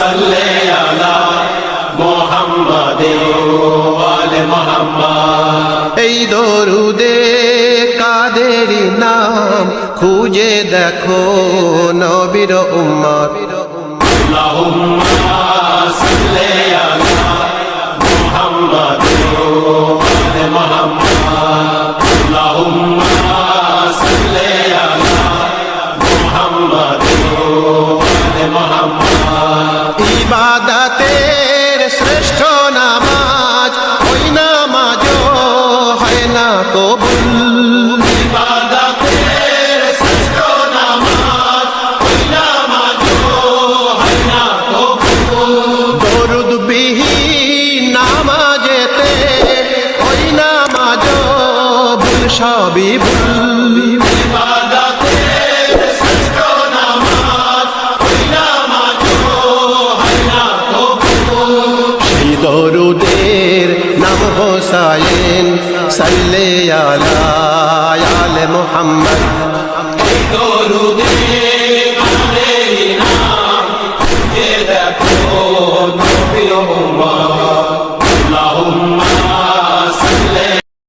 সাল্লি আলা মুহাম্মাদিন ওয়া আলি মুহাম্মাদ। এই দরুদে কাদের নাম খুঁজে দেখো নবীর উম্মত। আল্লাহুম্মা সাল্লি আলা মুহাম্মাদিন ওয়া আলি মুহাম্মাদ। আল্লাহুম্মা সাল্লি আলা মুহাম্মাদিন ওয়া আলি মুহাম্মাদ। ইবাদতের শ্রেষ্ঠ নামাজ ওই নামাজও হয় না কবুল। ইবাদতের শ্রেষ্ঠ নামাজ ওই নামাজও হয় না কবুল। দরুদবিহীন নামাজেতে ওই নামাজও ভুল সবই ভুল। ইবাদতের শ্রেষ্ঠ নামাজ ওই নামাজও হয় না কবুল। সেই দরুদের নাম হোসাইন সাল্লে আলা আলে মুহাম্মদ। এই দরুদে কাদের নাম এ দেখো নবীর উম্মত।